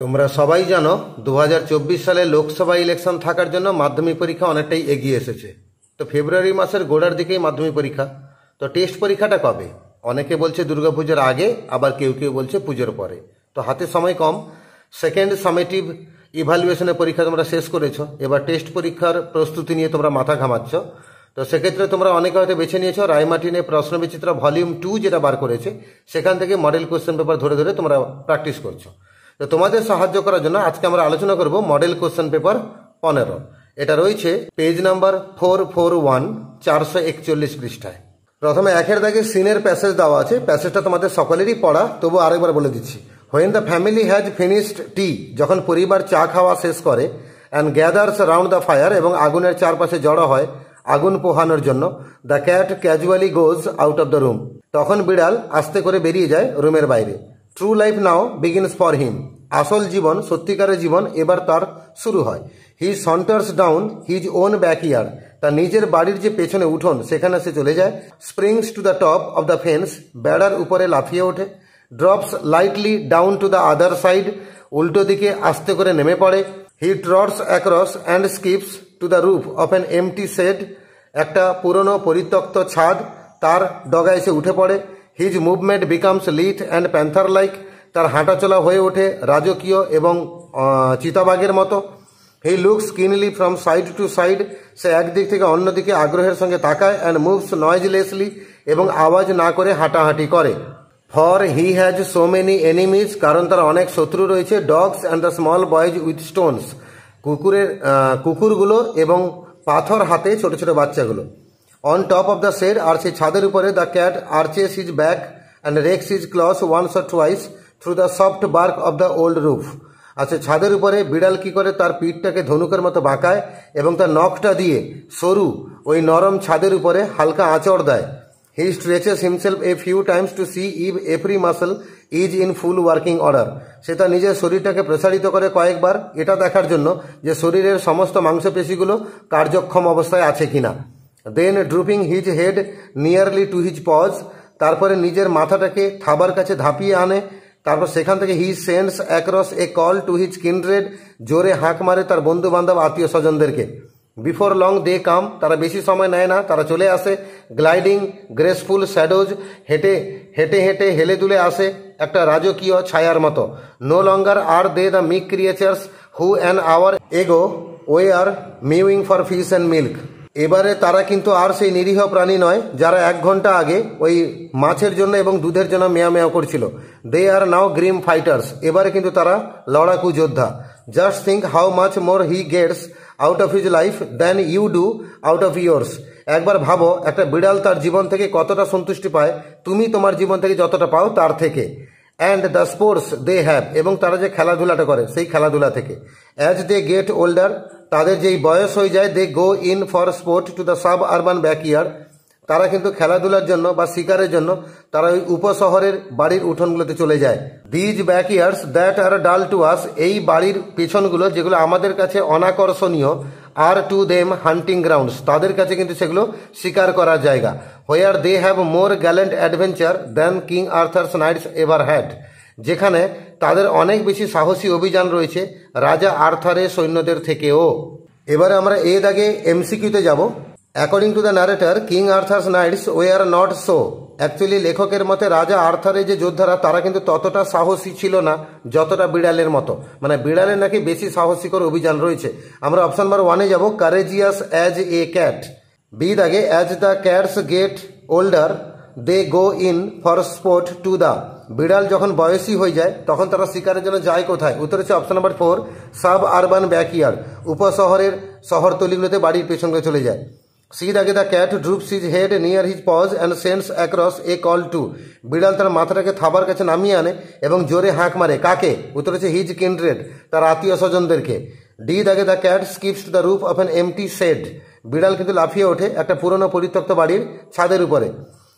তোমরা সবাই জানো 2024 সালে লোকসভা ইলেকশন থাকার জন্য মাধ্যমিক পরীক্ষা অনেকটাই এগিয়ে এসেছে। তো ফেব্রুয়ারি মাসের গোড়ার দিকেই মাধ্যমিক পরীক্ষা। তো টেস্ট পরীক্ষাটা কবে? অনেকে বলছে দুর্গাপুজোর আগে, আবার কেউ কেউ বলছে পুজোর পরে। তো হাতে সময় কম। সেকেন্ড সামেটিভ ইভ্যালুয়েশনের পরীক্ষা তোমরা শেষ করেছো, এবার টেস্ট পরীক্ষার প্রস্তুতি নিয়ে তোমরা মাথা ঘামাচ্ছ। তো সেক্ষেত্রে তোমরা অনেকে হয়তো বেছে নিয়েছো রায়মার্টিনে প্রশ্নবিচিত্রা ভলিউম 2 যেটা বার করেছে, সেখান থেকে মডেল কোশ্চেন পেপার ধরে ধরে তোমরা প্র্যাকটিস করছো। তো তোমাদের সাহায্য করার জন্য আজকে আমরা আলোচনা করব মডেল কোশ্চেন পেপার 15। এটা রয়েছে পেজ নাম্বার 441, 441 পৃষ্ঠায়। প্রথমে একের দাগে সিনের প্যাসেজ দেওয়া আছে। প্যাসেজটা তোমাদের সকলেরই পড়া, তবু আরেকবার বলে দিচ্ছি। When the family has finished tea, যখন পরিবার চা খাওয়া শেষ করে, and gathers round the fire, এবং আগুনের চারপাশে জড়ো হয় আগুন পোহানোর জন্য, the cat casually goes out of the room, তখন বিড়াল আস্তে করে বেরিয়ে যায় রুমের বাইরে। True life now begins for him, আসল জীবন, সত্যিকারের জীবন এবার তার শুরু হয়। He saunters down his own backyard, তার নিজের বাড়ির যে পেছনে উঠোন সেখানে সে চলে যায়। Springs to the top of the fence, বেড়ার উপরে লাফিয়ে ওঠে। Drops lightly down to the other side, উল্টো দিকে আস্তে করে নেমে পড়ে। He trots across and skips to the roof of an empty shed, একটা পুরনো পরিত্যক্ত ছাদ, তার ডগায় সে উঠে পড়ে। His movement becomes lithe and panther like, তার হাঁটাচলা হয়ে ওঠে রাজকীয় এবং চিতাবাঘের মতো। He looks keenly from side two side, সে একদিক থেকে অন্যদিকে আগ্রহের সঙ্গে তাকায়। অ্যান্ড মুভস নয়েজলেসলি, এবং আওয়াজ না করে হাঁটাহাঁটি করে। For he has so many enemies, কারণ তার অনেক শত্রু রয়েছে। Dogs and the small boys with stones, কুকুরগুলো এবং পাথর হাতে ছোট ছোট বাচ্চাগুলো। On top of the shed, আর সেই ছাদের উপরে, the cat arches his back and rakes his claws once or twice through the soft bark of the old roof. আচ্ছা, ছাদের উপরে বিড়াল কি করে তার পিঠটাকে ধনুকের মতো বাঁকায় এবং তার নখটা দিয়ে সরু ওই নরম ছাদের উপরে হালকা আঁচড় দেয়। He stretches himself a few times to see if every muscle is in full working order, সে তার নিজের শরীরটাকে প্রসারিত করে কয়েকবার, এটা দেখার জন্য যে শরীরের সমস্ত মাংসপেশিগুলো কার্যক্ষম অবস্থায় আছে কিনা। Then drooping his head nearly to his paws, তারপরে নিজের মাথাটাকে থাবার কাছে ধাপিয়ে আনে। তারপর সেখান থেকে he sends across a call to his kindred, জোরে হাঁক মারে তার বন্ধু বান্ধব আত্মীয় স্বজনদেরকে। বিফোর লং দে কাম, তারা বেশি সময় নেয় না, তারা চলে আসে। গ্লাইডিং গ্রেসফুল শ্যাডোজ, হেঁটে হেঁটে হেঁটে হেলে দুলে আসে একটা রাজকীয় ছায়ার মতো। No longer are they the meek creatures who an hour ago were mewing for fish and milk, এবারে তারা কিন্তু আর সেই নিরীহ প্রাণী নয় যারা 1 ঘন্টা আগে ওই মাছের জন্য এবং দুধের জন্য মেয়া মেয়া করছিল। দে আর নাও গ্রিম ফাইটার্স, এবারে কিন্তু তারা লড়াকু যোদ্ধা। Just think how much more he gets out of his life than you do out of yours, একবার ভাবো একটা বিড়াল তার জীবন থেকে কতটা সন্তুষ্টি পায় তুমি তোমার জীবন থেকে যতটা পাও তার থেকে। And the sports they have, এবং তারা যে খেলাধুলাটা করে সেই খেলাধুলা থেকে। অ্যাজ দে গেট ওল্ডার, তাদের যেই বয়স হয়ে যায়, they go in for sport to the suburban backyard, তারা কিন্তু খেলাধুলার জন্য বা শিকারের জন্য তারা ওই উপশহরের বাড়ির উঠোনগুলোতে চলে যায়। দিজ ব্যাকইয়ার্ডস দ্যাট আর ডাল টু আস, এই বাড়ির পেছনগুলো যেগুলো আমাদের কাছে অনাকর্ষণীয়, are to them hunting grounds, তাদের কাছে কিন্তু সেগুলো শিকার করার জায়গা। Where they have more gallant adventure than King Arthur's knights ever had, যেখানে তাদের অনেক বেশি সাহসী অভিযান রয়েছে রাজা আর্থারের সৈন্যদের থেকেও। এবারে আমরা এ দাগে এমসিকিউতে যাব। According to the narrator, King Arthur's knights were not so, actually লেখকের মতে রাজা আর্থারের যে যোদ্ধারা তারা কিন্তু ততটা সাহসী ছিল না যতটা বিড়ালের মতো, মানে বিড়ালের নাকি বেশি সাহসীকর অভিযান রয়েছে। আমরা অপশন নাম্বার 1-এ যাব, courageous as a cat. B দাগে, as the cats get older they go in for sport to the, বিড়াল যখন বয়সী হয়ে যায় তখন তারা শিকারের জন্য যায় কোথায়? উত্তর হচ্ছে option number 4, suburban backyard, উপশহরের শহরতলিগুলোতে বাড়ির পেছনে চলে যায়। সি দাগে, the cat droops his head near his paws and sends across a call to, বিড়াল তার মাথাটাকে থাবার কাছে নামিয়ে আনে এবং জোরে হাঁক মারে কাকে? উত্তর হচ্ছে হিজ কিনড্রেড, তার আত্মীয় স্বজনদেরকে। ডি দাগে, the cat skips to the roof of an empty shed, বিড়াল কিন্তু লাফিয়ে ওঠে একটা পুরনো পরিত্যক্ত বাড়ির ছাদের উপরে।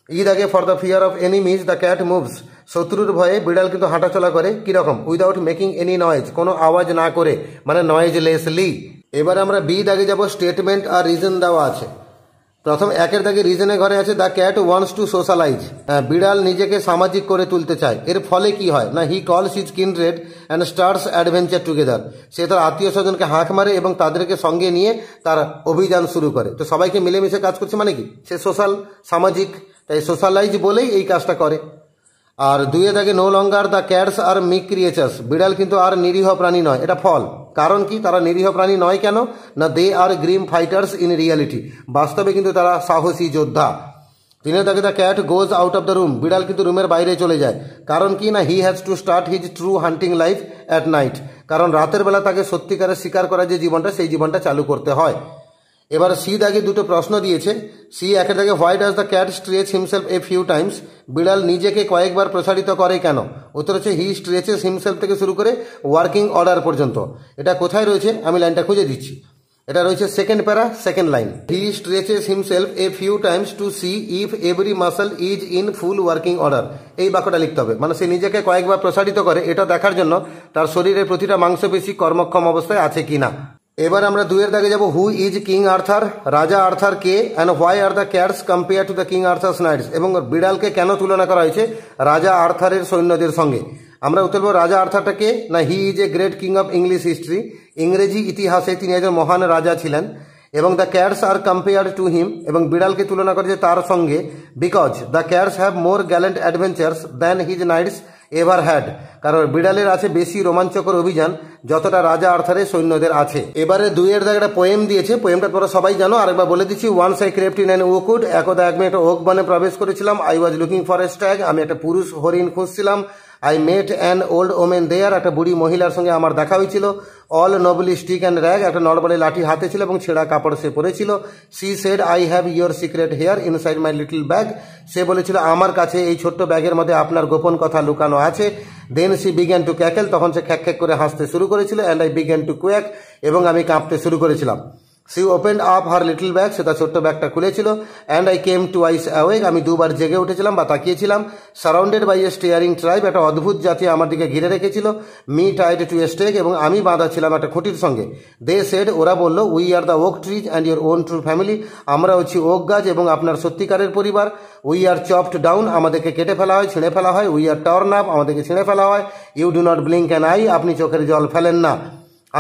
ই দাগে, for the fear of enemies the cat moves, শত্রুর ভয়ে বিড়াল কিন্তু হাঁটাচলা করে কিরকম? উইদাউট মেকিং এনি নয়েজ, কোনো আওয়াজ না করে, মানে নয়েজলেসলি। এবার আমরা বি দাগে যাব, স্টেটমেন্ট আর রিজন দেওয়া আছে। প্রথম একের দাগে রিজনে ঘরে আছে the cat wants to socialise, বিড়াল নিজেকে সামাজিক করে তুলতে চায়। এর ফলে কি হয় না, he calls his kindred and starts adventure together, সে তার আত্মীয় স্বজনকে হাঁক মারে এবং তাদেরকে সঙ্গে নিয়ে তার অভিযান শুরু করে। তো সবাইকে মিলেমিশে কাজ করছে মানে কি, সে সোশ্যাল, সামাজিক, তাই সোশ্যালাইজ বলেই এই কাজটা করে। আর দুইয়ে দাগে no longer the cats are meek creatures, বিড়াল কিন্তু আর নিরীহ প্রাণী নয়, এটা ফল। কারণ কি, তারা নিরীহ প্রাণী নয় কেন না, দে আর গ্রিম ফাইটার্স ইন রিয়ালিটি, বাস্তবে কিন্তু তারা সাহসী যোদ্ধা। তিনের দাগে the cat goes out of the room, বিড়াল কিন্তু রুমের বাইরে চলে যায়। কারণ কি না, he has to start his true hunting life at night, কারণ রাতের বেলা তাকে সত্যিকারের শিকার করার যে জীবনটা, সেই জীবনটা চালু করতে হয়। এবার সি দাগে দুটো প্রশ্ন দিয়েছে। সি একের দাগে why does the cat stretch himself a few Times, বিড়াল নিজেকে কয়েকবার প্রসারিত করে কেন? উত্তর হচ্ছে হি স্ট্রেচেস হিমসেলফ থেকে শুরু করে ওয়ার্কিং অর্ডার পর্যন্ত। এটা কোথায় রয়েছে আমি লাইনটা খুঁজে দিচ্ছি। এটা রয়েছে second para, second line. He stretches himself a few times to see if every muscle is in full working order, এই বাক্যটা লিখতে হবে। মানে সে নিজেকে কয়েকবার প্রসারিত করে এটা দেখার জন্য তার শরীরের প্রতিটা মাংসপেশি কর্মক্ষম অবস্থায় আছে কিনা। এবার আমরা দুইয়ের দাগে যাব, হু ইজ কিং আর্থার, রাজা আর্থার কে, and why are the cats compare to the King Arthur's knights, এবং বিড়ালকে কেন তুলনা করা হয়েছে রাজা আর্থারের সৈন্যদের সঙ্গে। আমরা উত্তর দেবো রাজা আর্থারটা কে না, he is a great king of English history, ইংরেজি ইতিহাসে তিনি একজন মহান রাজা ছিলেন। এবং the cats are compared to him, এবং বিড়ালকে তুলনা করেছে তার সঙ্গে, because the cats have more gallant adventures than his knights ever had, কারণ বিড়ালের আছে বেশি রোমাঞ্চকর অভিযান যতটা রাজা আর্থারের সৈন্যদের আছে। এবারে দুইয়ের দাগে একটা পোয়েম দিয়েছে, পোয়েমটা তোমরা সবাই জানো, আরেকবার বলে দিচ্ছি। Once I crept in an oakwood, একদা আমি একটা ওক বনে প্রবেশ করেছিলাম। I was looking for a stag, আমি একটা পুরুষ হরিণ খুঁজছিলাম। I met an old woman there, একটা বুড়ি মহিলার সঙ্গে আমার দেখা হয়েছিল। All knobbly stick and rag, একটা নড়বড়ে লাঠি হাতে ছিল এবং ছেঁড়া কাপড় সে পরেছিল। She said I have your secret here inside my little bag, সে বলেছিল আমার কাছে এই ছোট্ট ব্যাগের মধ্যে আপনার গোপন কথা লুকানো আছে। Then she began to cackle, তখন সে খ্যাক খ্যাক করে হাসতে শুরু করেছিল। And I began to quake, এবং আমি কাঁপতে শুরু করেছিলাম। She opened up her little bag, সে তার ছোট্ট ব্যাগটা খুলেছিল। And I came to eyes awake, আমি দুবার জেগে উঠেছিলাম বা তাকিয়েছিলাম। Surrounded by a staring tribe, একটা অদ্ভুত জাতি আমার দিকে ঘিরে রেখেছিল। Me tied to a stake, এবং আমি বাঁধা ছিলাম একটা খুঁটির সঙ্গে। দে সেড, ওরা বলল, we are the oak trees and your own true family, আমরা হচ্ছি ওক গাছ এবং আপনার সত্যিকারের পরিবার। উই আর চপড ডাউন, আমাদেরকে কেটে ফেলা হয়, ছিঁড়ে ফেলা হয়। উই আর টর্ন আপ, আমাদেরকে ছিঁড়ে ফেলা হয়। You do not blink an eye, আপনি চোখের জল ফেলেন না।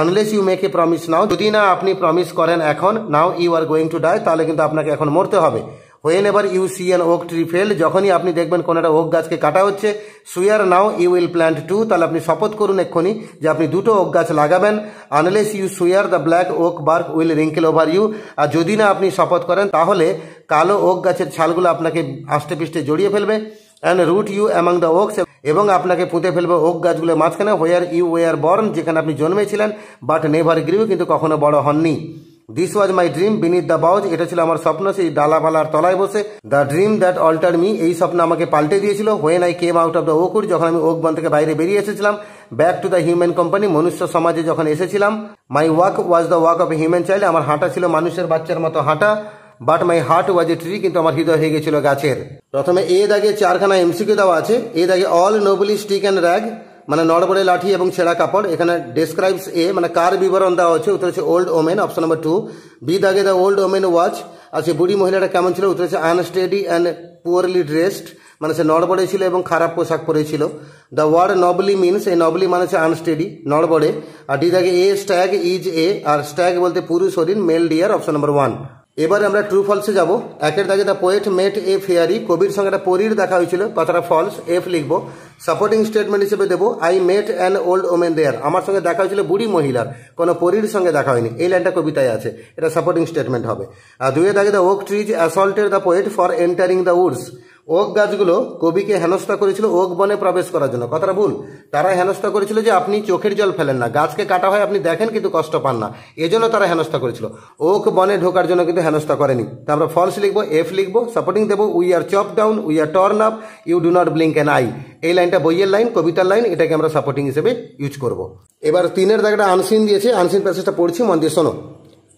Unless you make a promise now, যদি না আপনি প্রমিস করেন এখন, now you are going to die, তাহলে কিন্তু আপনাকে এখন মরতে হবে। Whenever you see an oak tree fell, যখনই আপনি দেখবেন কোনো একটা ওক গাছকে কাটা হচ্ছে। Swear now you will plant two, তাহলে আপনি শপথ করুন এক্ষুনি যে আপনি দুটো ওক গাছ লাগাবেন। Unless you swear the black oak bark will wrinkle over you, আর যদি না আপনি শপথ করেন তাহলে কালো ওক গাছের ছালগুলো আপনাকে আষ্টে পিষ্টে জড়িয়ে ফেলবে। And root you among the oaks, এবং আপনাকে পুঁতে ফেলবে ওক গাছগুলোর মাঝখানে। হোয়ার ইউ ওয়ার বর্ন, যেখানে আপনি জন্মেছিলেন, বাট নেভার গ্রিউ, কিন্তু কখনো বড় হননি। This was my dream beneath the boughs, এটা ছিল আমার স্বপ্ন সেই ডালাপালার তলায় বসে। The dream that alter me, এই স্বপ্ন আমাকে পাল্টে দিয়েছিল। When I came out of the oakwood, যখন আমি ওক বন থেকে বাইরে বেরিয়ে এসেছিলাম। Back to the human company, মনুষ্য সমাজে যখন এসেছিলাম। My walk was the walk of a human child, আমার হাঁটা ছিল মানুষের বাচ্চার মতো হাঁটা। But my heart was a tree, কিন্তু আমার হৃদয় হয়ে গেছিল গাছের। প্রথমে এ দাগে চারখানা এমসিকিউ দেওয়া আছে। এ দাগে অল নোবলি স্টিক অ্যান্ড র্যাগ, মানে নড়বড়ে লাঠি এবং ছেঁড়া কাপড়। এখানে ডেসক্রাইবস এ, মানে কার বিবরণ দেওয়া হচ্ছে, উত্তর হচ্ছে old women, option number 2। B দাগে দ্য ওল্ড ওমেন ওয়াচ, আচ্ছা বুড়ি মহিলাটা কেমন ছিল, উত্তর হচ্ছে আনস্টেডি অ্যান্ড পুয়ারলি ড্রেসড, মানে সে নড়বড়ে ছিল এবং খারাপ পোশাক পরেছিল। দ্য ওয়ার্ড নবলি মিনস, এই নবলি মানে হচ্ছে আনস্টেডি, নড়বড়ে। আর ডি দাগে এ স্ট্যাগ ইজ এ, আর স্ট্যাগ বলতে পুরুষ হরিণ, মেল ডিয়ার, অপশন নাম্বার 1। এবারে আমরা ট্রু ফলসে যাব। একের দাগে the poet met a fairy, কবির সঙ্গে একটা পরীর দেখা হয়েছিল, কথাটা ফলস, এফ লিখবো। সাপোর্টিং স্টেটমেন্ট হিসেবে দেবো I met an old woman there, আমার সঙ্গে দেখা হয়েছিল বুড়ি মহিলার, কোনো পরীর সঙ্গে দেখা হয়নি, এই লাইনটা কবিতায় আছে, এটা সাপোর্টিং স্টেটমেন্ট হবে। আর দুইয়ের দাগে the oak trees assaulted the poet for entering the woods, oak গাছগুলো কবিকে হেনস্থা করেছিল ওক বনে প্রবেশ করার জন্য, কথাটা ভুল। তারা হেনস্থা করেছিল যে আপনি চোখের জল ফেলেন না, গাছকে কাটা হয় আপনি দেখেন কিন্তু কষ্ট পান না, এজন্য তারা হেনস্থা করেছিল, ওক বনে ঢোকার জন্য কিন্তু হেনস্থা করেনি। তা আমরা ফলস লিখবো, এফ লিখবো, সাপোর্টিং দেবো we are chop down, we are torn up, you do not blink an eye, এই লাইনটা বইয়ের লাইন, কবিতার লাইন, এটাকে আমরা সাপোর্টিং হিসেবে ইউজ করব। এবার তিনের দাগটা আনসিন দিয়েছে, আনসিন প্যাসেজটা পড়ছি, মন দিয়ে শোনো।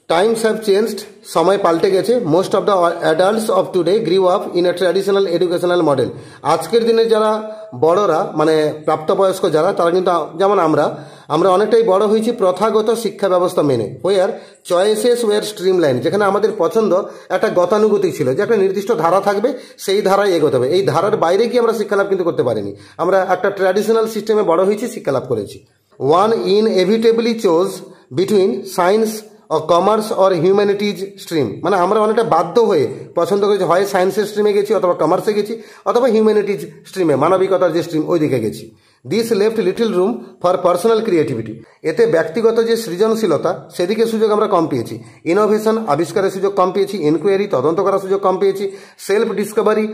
টাইমস হ্যাভ চেঞ্জড, সময় পাল্টে গেছে। Most of the adults of today grew up in a traditional educational model. আজকের দিনে যারা বড়রা মানে প্রাপ্তবয়স্ক যারা, তারা কিন্তু যেমন আমরা অনেকটাই বড় হয়েছি প্রথাগত শিক্ষা ব্যবস্থা মেনে। হোয়ার চয়েসেস ওয়ার স্ট্রিমলাইন, যেখানে আমাদের পছন্দ একটা গতানুগতিক ছিল, যে একটা নির্দিষ্ট ধারা থাকবে, সেই ধারায় এগোতে হবে। এই ধারার বাইরে কি আমরা শিক্ষালাভ কিন্তু করতে পারিনি। আমরা একটা ট্র্যাডিশনাল সিস্টেমে বড় হয়েছি, শিক্ষালাভ করেছি। One inevitably chose between science ও কমার্স অর হিউম্যানিটিজ স্ট্রিম, মানে আমরা অনেকটা বাধ্য হয়ে পছন্দ করেছি, হয় সায়েন্সের স্ট্রিমে গেছি, অথবা কমার্সে গেছি, অথবা হিউম্যানিটিজ স্ট্রিমে মানবিকতার যে স্ট্রিম ওই দিকে গেছি। This left little room for personal creativity, এতে ব্যক্তিগত যে সৃজনশীলতা সেদিকে সুযোগ আমরা কম পেয়েছি। ইনোভেশন, আবিষ্কারের সুযোগ কম পেয়েছি। ইনকোয়ারি, তদন্ত করার সুযোগ কম পেয়েছি। সেলফ ডিসকভারি,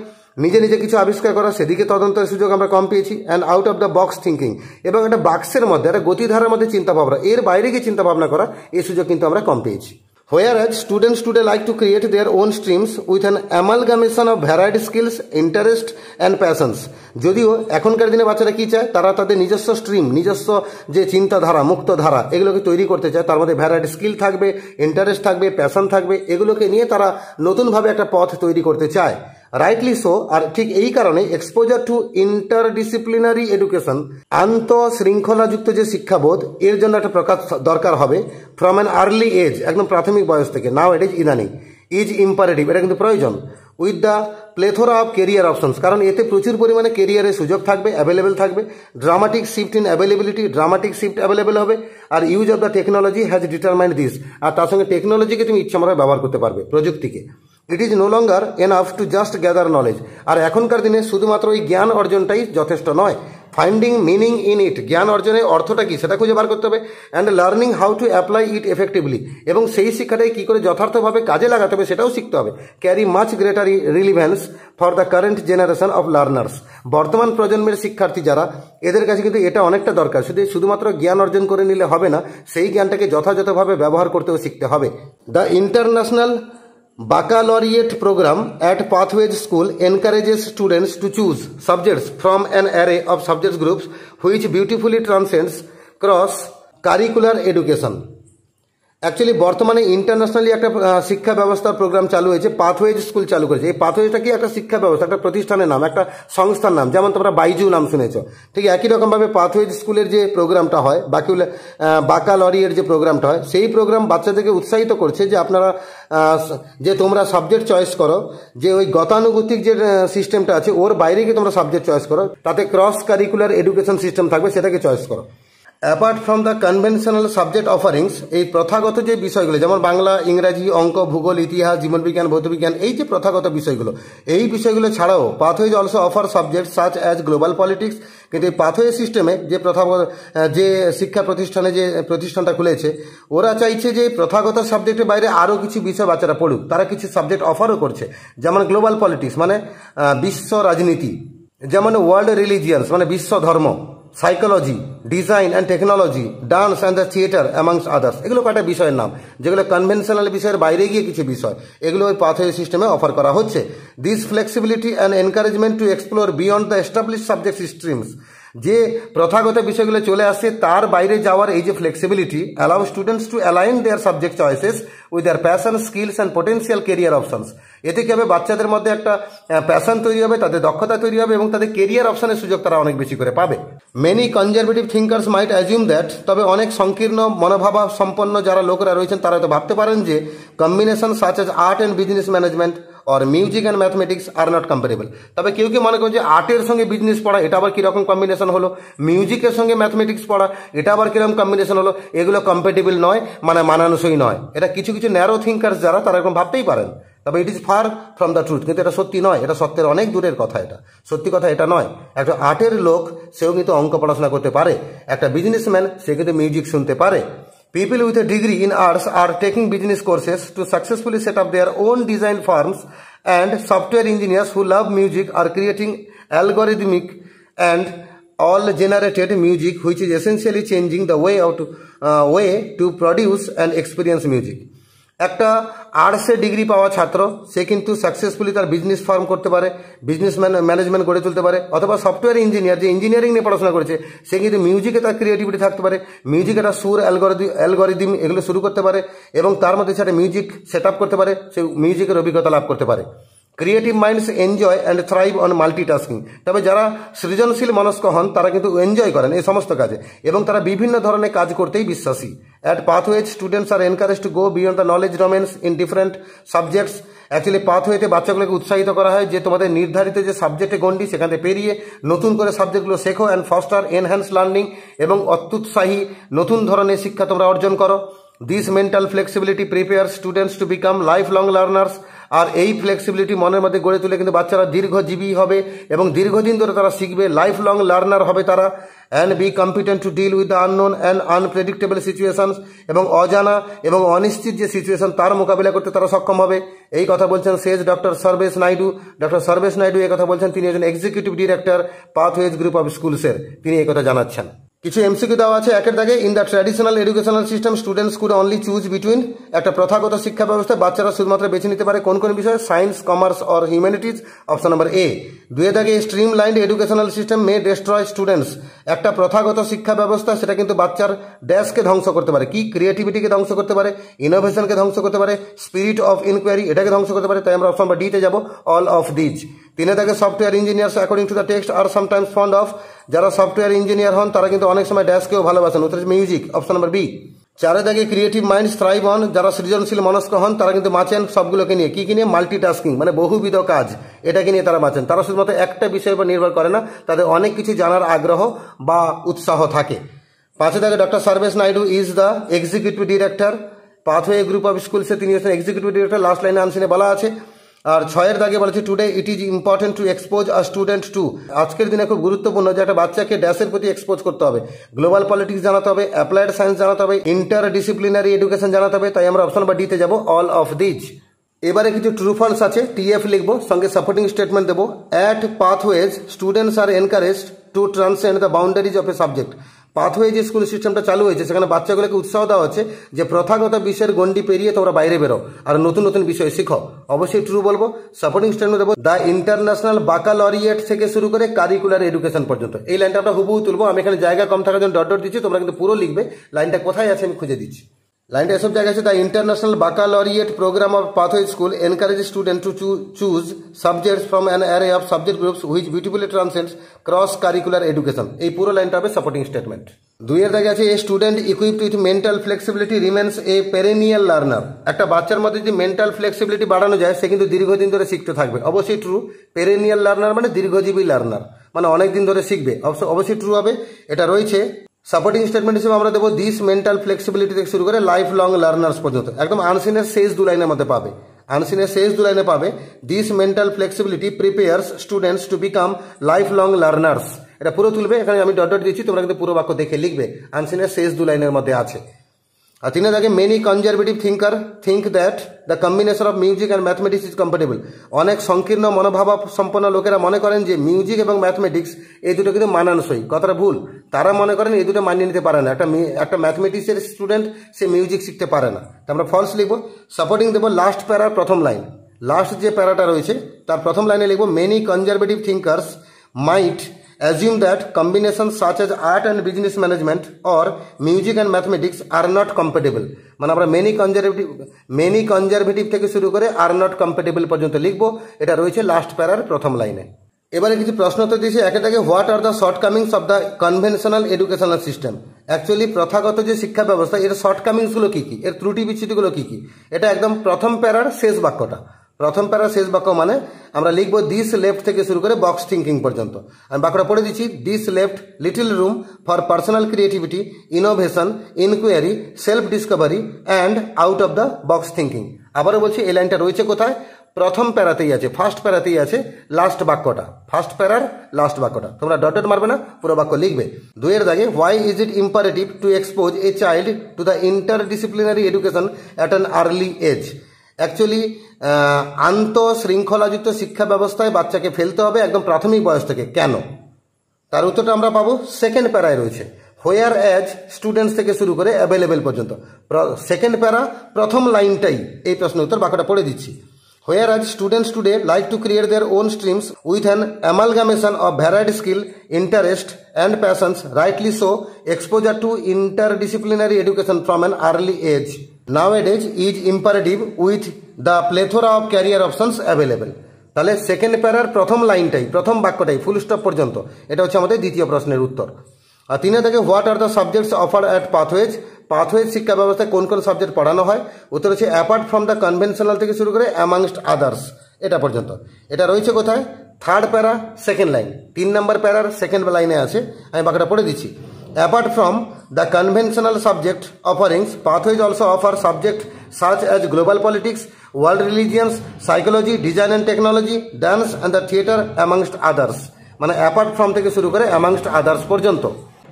নিজে নিজে কিছু আবিষ্কার করা, সেদিকে তদন্তের সুযোগ আমরা কম পেয়েছি। And out of the box thinking, এবং একটা বাক্সের মধ্যে, একটা গতিধারার মধ্যে চিন্তাভাবনা, এর বাইরে গিয়ে চিন্তাভাবনা করা, এই সুযোগ কিন্তু আমরা কম পেয়েছি। Whereas students today like to create their own streams with an amalgamation of varied skills, interest and passions. যদিও এখনকার দিনে বাচ্চারা কি চায়, তারা তাদের নিজস্ব স্ট্রিম, নিজস্ব যে চিন্তাধারা, মুক্ত ধারা, এগুলোকে তৈরি করতে চায়। তার মধ্যে ভ্যারাইড স্কিল থাকবে, ইন্টারেস্ট থাকবে, প্যাশন থাকবে, এগুলোকে নিয়ে তারা নতুনভাবে একটা পথ তৈরি করতে চায়। রাইটলি সো, আর ঠিক এই কারণে এক্সপোজার টু ইন্টারডিসিপ্লিনারি এডুকেশন, আন্ত শৃঙ্খলাযুক্ত যে শিক্ষাবোধ, এর জন্য একটা প্রকাশ দরকার হবে ফ্রম অ্যান আর্লি এজ, একদম প্রাথমিক বয়স থেকে। নাও ইট ইজ ইদানিং, ইজ ইম্পারেটিভ, এটা কিন্তু প্রয়োজন। With the plethora of career options, কারণ এতে প্রচুর পরিমাণে কেরিয়ারের সুযোগ থাকবে, অ্যাভেলেবেল থাকবে। Dramatic shift in availability, dramatic shift available হবে। আর use of the technology has determined this, আর তার সঙ্গে টেকনোলজিকে তুমি ইচ্ছামতো ব্যবহার করতে পারবে, প্রযুক্তিকে। It is no longer enough to just gather knowledge, আর এখনকার দিনে শুধুমাত্র ওই জ্ঞান অর্জনটাই যথেষ্ট নয়। ফাইন্ডিং মিনিং ইন ইট, জ্ঞান অর্জনের অর্থটা কি সেটা খুঁজে বার করতে হবে। And learning how to apply it effectively, এবং সেই শিক্ষাটাই কী করে যথার্থভাবে কাজে লাগাতে হবে সেটাও শিখতে হবে। Carry much greater relevance for the current generation of learners, বর্তমান প্রজন্মের শিক্ষার্থী যারা, এদের কাছে কিন্তু এটা অনেকটা দরকার। শুধুমাত্র জ্ঞান অর্জন করে নিলে হবে না, সেই জ্ঞানটাকে যথাযথভাবে ব্যবহার করতেও শিখতে হবে। The international Baccalaureate program at Pathways School encourages students to choose subjects from an array of subject groups which beautifully transcends cross curricular education. Actually বর্তমানে ইন্টারন্যাশনালি একটা শিক্ষা ব্যবস্থার প্রোগ্রাম চালু হয়েছে, পাথওয়েজ স্কুল চালু করেছে। এই পাথওয়েজটা কি একটা শিক্ষা ব্যবস্থা, একটা প্রতিষ্ঠানের নাম, একটা সংস্থার নাম, যেমন তোমরা বাইজু নাম শুনেছো। ঠিক একই রকমভাবে পাথওয়েজ স্কুলের যে প্রোগ্রামটা হয়, বাকালরিয়ের যে প্রোগ্রামটা হয়, সেই প্রোগ্রাম বাচ্চাদেরকে উৎসাহিত করছে যে আপনারা যে তোমরা সাবজেক্ট চয়েস করো, যে ওই গতানুগতিক যে সিস্টেমটা আছে ওর বাইরে গিয়ে তোমরা সাবজেক্ট চয়েস করো, তাতে ক্রস কারিকুলার এডুকেশন সিস্টেম থাকবে, সেটাকে চয়েস করো। Apart from the conventional subject offerings, এই প্রথাগত যে বিষয়গুলো যেমন বাংলা, ইংরাজি, অঙ্ক, ভূগোল, ইতিহাস, জীবনবিজ্ঞান, ভৌতবিজ্ঞান, এই যে প্রথাগত বিষয়গুলো, এই বিষয়গুলো ছাড়াও pathways also offer subject such as global politics. কিন্তু এই পাথওয়ে সিস্টেমে যে প্রথাগত যে শিক্ষা প্রতিষ্ঠানে যে প্রতিষ্ঠানটা খুলেছে, ওরা চাইছে যে প্রথাগত সাবজেক্টের বাইরে আরও কিছু বিষয় বাচ্চারা পড়ুক। তারা কিছু সাবজেক্ট অফারও করছে, যেমন গ্লোবাল পলিটিক্স মানে বিশ্ব রাজনীতি, যেমন ওয়ার্ল্ড রিলিজিয়ান্স মানে বিশ্ব ধর্ম, psychology, design and technology, dance and the theatre amongst others. এগুলো কয়েকটা বিষয়ের নাম, যেগুলো কনভেনশনাল বিষয়ের বাইরে গিয়ে কিছু বিষয়, এগুলো ওই পাথওয়ে সিস্টেমে অফার করা হচ্ছে। This flexibility and encouragement to explore beyond the establish subject streams, যে প্রথাগত বিষয়গুলো চলে আসছে তার বাইরে যাওয়ার এই যে flexibility allow students to align their subject choices with their passion, skills and potential career options. এতে কি হবে, বাচ্চাদের মধ্যে একটা প্যাশন তৈরি হবে, তাদের দক্ষতা তৈরি হবে, এবং তাদের কেরিয়ার অপশনের সুযোগ তারা অনেক বেশি করে পাবে। Many conservative thinkers might assume that, তবে অনেক সংকীর্ণ মনোভাব সম্পন্ন যারা লোকেরা রয়েছেন তারা তো ভাবতে পারেন যে combination such as art and business management और music and mathematics are not comparable. তবে কেউ কেউ মনে করেন যে আর্টের সঙ্গে বিজনেস পড়া এটা আবার কীরকম কম্বিনেশন হলো, মিউজিকের সঙ্গে ম্যাথমেটিক্স পড়া এটা আবার কীরকম কম্বিনেশন হলো, এগুলো কম্পেটেবল নয়, মানে মানানসই নয়। এটা কিছু কিছু ন্যারো থিঙ্কার্স যারা, তারা এরকম ভাবতেই পারেন, তবে it is far from the truth. কিন্তু এটা সত্যি নয়, এটা সত্যের অনেক দূরের কথা। এটা সত্যি কথা এটা নয়। একটা আর্টের লোক সেও কিন্তু অঙ্ক পড়াশোনা করতে পারে, একটা বিজনেসম্যান সে কিন্তু মিউজিক শুনতে পারে। People with a degree in arts are taking business courses to successfully set up their own design firms, and software engineers who love music are creating algorithmic and all generated music, which is essentially changing the way to produce and experience music. একটা আর্টসে degree পাওয়া ছাত্র সে কিন্তু successfully তার business farm করতে পারে, business management গড়ে তুলতে পারে, অথবা সফটওয়্যার ইঞ্জিনিয়ার যে ইঞ্জিনিয়ারিং নিয়ে পড়াশোনা করেছে সে কিন্তু মিউজিকে তার ক্রিয়েটিভিটি থাকতে পারে, মিউজিকে তার সুর অ্যালগরিদম এগুলো শুরু করতে পারে এবং তার মধ্যে সেটা মিউজিক সেট আপ করতে পারে, সে মিউজিকের অভিজ্ঞতা লাভ করতে পারে। Creative minds enjoy and thrive on multitasking. তবে যারা সৃজনশীল মনস্ক হন তারা কিন্তু এনজয় করেন এই সমস্ত কাজে এবং তারা বিভিন্ন ধরনের কাজ করতেই বিশ্বাসী। At pathways students are encourage to go beyond the knowledge domains in different subjects. Actually পাথওয়েতে বাচ্চাগুলোকে উৎসাহিত করা হয় যে তোমাদের নির্ধারিত যে সাবজেক্টে গণ্ডি সেখানে পেরিয়ে নতুন করে সাবজেক্টগুলো শেখো অ্যান্ড ফস্টার এনহ্যান্স লার্নিং, এবং অত্যুৎসাহী নতুন ধরনের শিক্ষা তোমরা অর্জন করো। This mental flexibility prepare students to become lifelong learners. আর এই ফ্লেক্সিবিলিটি মনের মধ্যে গড়ে তুলে কিন্তু বাচ্চারা দীর্ঘজীবী হবে এবং দীর্ঘদিন ধরে তারা শিখবে, লাইফ লং লার্নার হবে তারা। And be competent to deal with the unknown and unpredictable situations, এবং অজানা এবং অনিশ্চিত যে সিচুয়েশন তার মোকাবিলা করতে তারা সক্ষম হবে। এই কথা বলছেন says doctor Sarvesh Naidu. Doctor Sarvesh Naidu এই কথা বলছেন, তিনি একজন executive director Pathways group of স্কুলসের, তিনি এই কথা জানাচ্ছেন। কিছু এমসিকিউ দেওয়া আছে একের দাগে। In the traditional educational system students could only choose between. একটা প্রথাগত শিক্ষা ব্যবস্থায় বাচ্চারা শুধুমাত্র বেছে নিতে পারে কোন কোন বিষয়, science, commerce or humanities. Option number A. দুয়ের দাগে স্ট্রিম লাইন্ড এডুকেশনাল সিস্টেম মে ডেস্ট্রয় স্টুডেন্টস। একটা প্রথাগত শিক্ষা ব্যবস্থা সেটা কিন্তু বাচ্চার ড্যাশকে ধ্বংস করতে পারে, কি ক্রিয়েটিভিটিকে ধ্বংস করতে পারে, ইনোভেশনকে ধ্বংস করতে পারে, স্পিরিট অফ ইনকোয়ারি এটাকে ধ্বংস করতে পারে। তাই আমরা অপশন নাম্বার ডিতে যাবো, অল অফ দিজ। তিনে দাগে software engineers according to the text are sometimes fond of. যারা সফটওয়্যার ইঞ্জিনিয়ার হন তারা কিন্তু অনেক সময় ড্যাশকেও ভালোবাসেন, উত্তর মিউজিক। Option number B. চারে দাগে ক্রিয়েটিভ মাইন্ডস থ্রাইভ অন। যারা সৃজনশীল মনস্ক হন তারা কিন্তু বাঁচেন সবগুলোকে নিয়ে, কি নিয়ে, মাল্টিটাস্কিং মানে বহুবিধ কাজ, এটাকে নিয়ে তারা বাঁচেন। তারা শুধুমাত্র একটা বিষয়ের উপর নির্ভর করে না, তাদের অনেক কিছু জানার আগ্রহ বা উৎসাহ থাকে। পাঁচে দাগে doctor Sarvesh Naidu is the executive director Pathway group of স্কুলসে, তিনি হচ্ছেন এক্সিকিউটিভ ডিরেক্টর, লাস্ট লাইনে আনসিনে বলা আছে। আর ছয়ের দাগে বলেছে today it is important to expose a student to. আজকের দিনে খুব গুরুত্বপূর্ণ যে একটা বাচ্চাকে ড্যাশের প্রতি এক্সপোজ করতে হবে, গ্লোবাল পলিটিক্স জানাতে হবে, অ্যাপ্লাইড সায়েন্স জানাতে হবে, ইন্টার ডিসিপ্লিনারি এডুকেশন জানাতে হবে। তাই আমরা অপশন নাম্বার ডিতে যাবো, অল অফ দিজ। এবারে কিছু ট্রু ফলস আছে, টিএফ লিখবো, সঙ্গে সাপোর্টিং স্টেটমেন্ট দেবো। At pathways students are encouraged to transcend the boundaries of a subject. Pathway যে স্কুল সিস্টেমটা চালু হয়েছে সেখানে বাচ্চাগুলোকে উৎসাহ দেওয়া হচ্ছে যে প্রথাগত বিষয়ের গণ্ডি পেরিয়ে তোমরা বাইরে বেরো আর নতুন নতুন বিষয় শিখো, অবশ্যই ট্রু বলবো। সাপোর্টিং স্টেটমেন্ট দেবো, দ্য ইন্টারন্যাশনাল বাকালরিয়েট থেকে শুরু করে কারিকুলার এডুকেশন পর্যন্ত। এই লাইনটা আমরা হুবহু তুলবো, আমি এখানে জায়গা কম থাকার জন্য ডট ডট দিচ্ছি, তোমরা কিন্তু পুরো লিখবে। লাইনটা কোথায় আছে আমি খুঁজে দিচ্ছি। লাইনটা এসব জায়গায় আছে, the International Baccalaureate programme of Pathway school encourage student to choose subjects from an array of subject groups which beautifully transcends cross curricular education. এই পুরো লাইনটা হবে সাপোর্টিং স্টেটমেন্ট। দুইয়ের দাগে আছে, a student equipped with mental flexibility remains a perennial learner. একটা বাচ্চার মধ্যে যদি মেন্টাল ফ্লেক্সিবিলিটি বাড়ানো যায় সে কিন্তু দীর্ঘদিন ধরে শিখতে থাকবে, অবশ্যই ট্রু। পেরেনিয়াল লার্নার মানে দীর্ঘজীবী লার্নার, মানে অনেকদিন ধরে শিখবে, অবশ্যই ট্রু হবে, এটা রয়েছে। সাপোর্টিং স্টেটমেন্ট হিসেবে আমরা দেবো দিস মেন্টাল ফ্লেক্সিবিলিটি থেকে শুরু করে লাইফ লং লার্নার্স পর্যন্ত, একদম আনসিনের শেষ দু লাইনের মধ্যে পাবে, আনসিনের শেষ দু লাইনে পাবে this mental flexibility prepares students to become lifelong learners. এটা পুরো তুলবে, এখানে আমি ডট ডট দিচ্ছি, তোমরা কিন্তু পুরো বাক্য দেখে লিখবে, আনসিনের শেষ দু লাইনের মধ্যে আছে। আর তিনের দাগে many conservative thinker think that the combination of music and mathematics is compatible. অনেক সংকীর্ণ মনোভাব সম্পন্ন লোকেরা মনে করেন যে মিউজিক এবং ম্যাথমেটিক্স এই দুটো কিন্তু মানানসই, কথাটা ভুল। তারা মনে করেন এই দুটো মানিয়ে নিতে পারে না, একটা ম্যাথমেটিক্সের স্টুডেন্ট সে মিউজিক শিখতে পারে না। আমরা ফলস লিখবো। সাপোর্টিং দেবো লাস্ট প্যারার প্রথম লাইন, লাস্ট যে প্যারাটা রয়েছে তার প্রথম লাইনে লিখবো many conservative thinkers might assume that combinations such as art and business management or music and mathematics are not compatible। মানে আমরা মেনি কনজারভেটিভ থেকে শুরু করে আর নট কম্প্যাটেবল পর্যন্ত লিখবো, এটা রয়েছে লাস্ট প্যারার প্রথম লাইনে। এবারে কিছু প্রশ্ন তো দিয়েছে একে থেকে, what are the shortcomings of the conventional educational system. Actually প্রথাগত যে শিক্ষা ব্যবস্থা এর শর্টকামিংসগুলো কী কী, এর ত্রুটি বিচ্যুতিগুলো কী কী, এটা একদম প্রথম প্যারার শেষ বাক্যটা। প্রথম প্যারা শেষ বাক্য মানে আমরা লিখবো দিস লেফট থেকে শুরু করে বক্স থিঙ্কিং পর্যন্ত। আমি বাক্যটা পড়ে দিচ্ছি, this left little room for personal creativity, innovation, inquiry, self discovery and out of the box thinking. আবারও বলছি এই লাইনটা রয়েছে কোথায়, প্রথম প্যারাতেই আছে, ফার্স্ট প্যারাতেই আছে লাস্ট বাক্যটা, ফার্স্ট প্যারার লাস্ট বাক্যটা। তোমরা ডট ডট মারবে না, পুরো বাক্য লিখবে। দুইয়ের দাগে, why is it imperative to expose a child to the interdisciplinary education at an early age. Actually আন্তঃশৃঙ্খলাযুক্ত শিক্ষা ব্যবস্থায় বাচ্চাকে ফেলতে হবে একদম প্রাথমিক বয়স থেকে, কেন? তার উত্তরটা আমরা পাবো সেকেন্ড প্যারায় রয়েছে। হোয়ার অ্যাজ স্টুডেন্টস থেকে শুরু করে অ্যাভেলেবেল পর্যন্ত। সেকেন্ড প্যারা প্রথম লাইনটাই এই প্রশ্ন উত্তর, বাক্যটা পড়ে দিচ্ছি। Whereas students today like to create their own streams with an amalgamation of varied skill, interest and passions, rightly so, exposure to interdisciplinary education from an early age nowadays is imperative with the plethora of career options available. তাহলে second প্যারার প্রথম লাইনটাই, প্রথম বাক্যটাই full stop পর্যন্ত, এটা হচ্ছে আমাদের দ্বিতীয় প্রশ্নের উত্তর। আর তিনে থেকে what are the subjects offer at pathways, pathways শিক্ষা ব্যবস্থায় কোন কোন সাবজেক্ট পড়ানো হয়, উত্তর হচ্ছে অ্যাপার্ট ফ্রম দ্য কনভেনশনাল থেকে শুরু করে অ্যামাংস্ট আদার্স, এটা পর্যন্ত। এটা রয়েছে কোথায়? থার্ড প্যারা সেকেন্ড লাইন, 3 নম্বর প্যারার সেকেন্ড লাইনে আছে। আমি বাক্যটা পড়ে দিচ্ছি। Apart from the conventional subject offerings, pathways also offer subject such as global politics, world religions, psychology, design and technology, dance and the theater amongst others, মানে অ্যাপার্ট ফ্রম থেকে শুরু করে অ্যামাংস্ট আদার্স পর্যন্ত।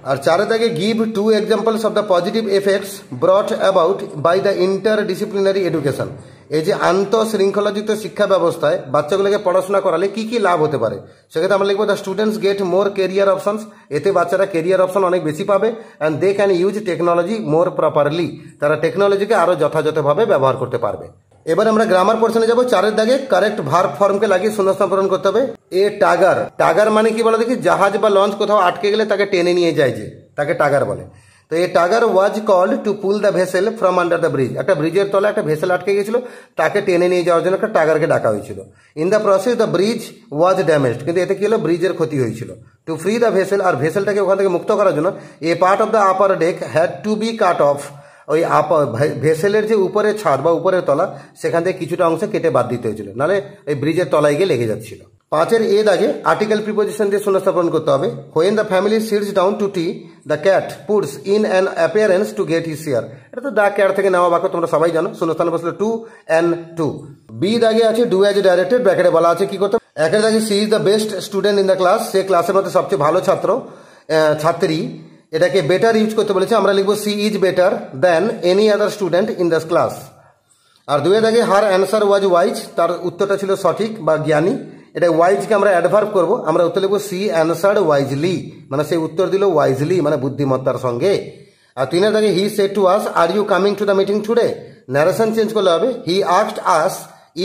আর চারে থেকে give 2 examples of the positive effects brought about by the interdisciplinary education. এই যে আন্তঃশৃঙ্খলাযুক্ত শিক্ষা ব্যবস্থায় বাচ্চাগুলোকে পড়াশোনা করালে কি কি লাভ হতে পারে, সেক্ষেত্রে আমরা লিখবো the students get more career options, এতে বাচ্চারা কেরিয়ার অপশন অনেক বেশি পাবে। And they can use technology more properly, তারা টেকনোলজিকে আরও যথাযথভাবে ব্যবহার করতে পারবে। এবার আমরা গ্রামার পোর্শনে যাবো। চারের দাগে কারেক্ট ভার্ব ফর্মকে লাগিয়ে শূন্যস্থান পূরণ করতে হবে। এ টাগার, টাগার মানে কি বলো দেখি? জাহাজ বা লঞ্চ কোথাও আটকে গেলে তাকে টেনে নিয়ে যায়, যে তাকে টাগার বলে। তো a tugger was called to pull the vessel from under the bridge, একটা ব্রিজের তলে একটা ভেসেল আটকে গেছিল, তাকে টেনে নিয়ে যাওয়ার জন্য একটা টাগারকে ডাকা হয়েছিল। In the process the bridge was damaged, কিন্তু এতে কি হলো? ব্রিজের ক্ষতি হয়েছিল। টু ফ্রি দ্য ভেসেল, আর ভেসেলটাকে ওখান থেকে মুক্ত করার জন্য a part of the upper deck had to be cut off, ওই ভেসেলের যে উপরের ছাদ বা উপরের তলা, সেখান থেকে কিছুটা অংশ কেটে বাদ দিতে হয়েছিল, নাহলে এই ব্রিজের তলায় গিয়ে লেগে যাচ্ছিল। পাঁচের এ দাগে আর্টিকেল প্রিপোজিশন দিয়ে শূন্যস্থাপন করতে হবে। When the family sits down to tea, the cat puts in an appearance to get his share, এটা তো দ্য ক্যাট থেকে নেওয়া বাক্য, তোমরা সবাই জানো। শূন্যস্থানে বসলো টু অ্যান্ড টু। বি দাগে আছে ডু অ্যাজ ডাইরেক্টেড, ব্র্যাকেটে বলা আছে কি করতে। একের দাগে she is the best student in the class, সে ক্লাসের মধ্যে সবচেয়ে ভালো ছাত্র ছাত্রী, এটাকে বেটার ইউজ করতে বলেছে, আমরা লিখবো she is better than any other student in the class. আর দুয়ের দাগে হার অ্যান্সার ওয়াজ ওয়াইজ, তার উত্তরটা ছিল সঠিক বা জ্ঞানী, এটা ওয়াইজকে আমরা অ্যাডভার্ব করবো, আমরা উত্তর লিখবো সি অ্যান্সার্ড ওয়াইজলি, মানে সে উত্তর দিল ওয়াইজলি, মানে বুদ্ধিমত্তার সঙ্গে। আর তিনের দাগে he said to us are you coming to the meeting today, narration change করলে হবে he asked us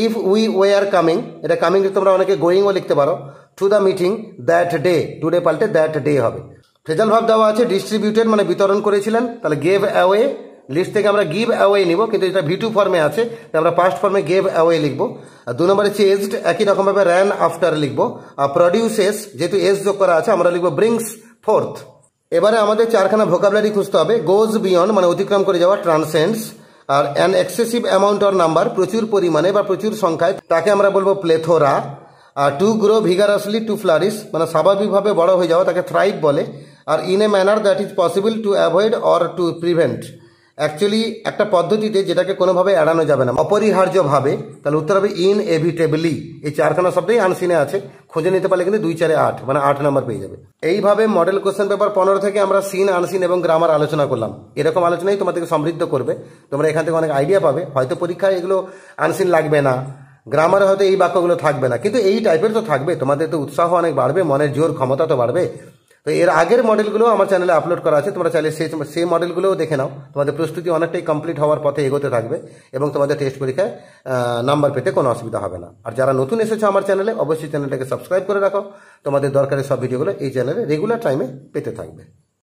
if we were coming, এটা কামিং তোমরা অনেকে গোয়িংও লিখতে পারো, to the meeting that day, today পাল্টে দ্যাট ডে হবে। ফ্রেজাল ভাব দেওয়া আছে ডিস্ট্রিবিউটেড, মানে বিতরণ করেছিলেন, তাহলে গেভ অ্যাওয়ে, লিস্ট থেকে আমরা গিভ অ্যাওয়ে নিব, কিন্তু এটা ভি2 ফর্মে আছে, আমরা পাস্ট ফর্মে গেভ অ্যাওয়ে লিখবো। আর 2 নম্বরে চেজড, একই রকমভাবে র্যান আফটার লিখবো। আর প্রডিউসেস, যেহেতু এস যোগ করা আছে, আমরা লিখবো ব্রিংস ফোর্থ। এবারে আমাদের 4খানা ভোকাবুলারি খুঁজতে হবে। গোজ বিয়ন্ড, মানে অতিক্রম করে যাওয়া, ট্রান্সেন্ডস। আর an excessive amount or number, প্রচুর পরিমাণে বা প্রচুর সংখ্যায়, তাকে আমরা বলবো প্লেথোরা। আর to grow vigorously, to flourish, মানে স্বাভাবিকভাবে বড় হয়ে যাওয়া, তাকে থ্রাইভ বলে। আর in a manner that is possible to avoid or to prevent, actually একটা পদ্ধতিতে যেটাকে কোনোভাবে এড়ানো যাবে না, অপরিহার্যভাবে, তাহলে উত্তর হবে ইনএভিটেবলি। এই 4খানা শব্দই আনসিনে আছে, খুঁজে নিতে পারলে কিন্তু 2 4 8, মানে 8 নম্বর পেয়ে যাবে। এইভাবে মডেল কোশ্চেন পেপার 15 থেকে আমরা সিন, আনসিন এবং গ্রামার আলোচনা করলাম। এরকম আলোচনাই তোমাদেরকে সমৃদ্ধ করবে, তোমরা এখান থেকে অনেক আইডিয়া পাবে। হয়তো পরীক্ষায় এগুলো আনসিন লাগবে না, গ্রামারে হয়তো এই বাক্যগুলো থাকবে না, কিন্তু এই টাইপের তো থাকবে, তোমাদের তো উৎসাহ অনেক বাড়বে, মনের জোর ক্ষমতা তো বাড়বে। তো এর আগের মডেলগুলো আমার চ্যানেলে আপলোড করা আছে, তোমরা চাইলে সেই মডেলগুলোও দেখে নাও, তোমাদের প্রস্তুতি অনেকটাই কমপ্লিট হওয়ার পথে এগোতে থাকবে এবং তোমাদের টেস্ট পরীক্ষায় নাম্বার পেতে কোনো অসুবিধা হবে না। আর যারা নতুন এসেছো আমার চ্যানেলে, অবশ্যই চ্যানেলটাকে সাবস্ক্রাইব করে রাখো, তোমাদের দরকারি সব ভিডিওগুলো এই চ্যানেলে রেগুলার টাইমে পেতে থাকবে।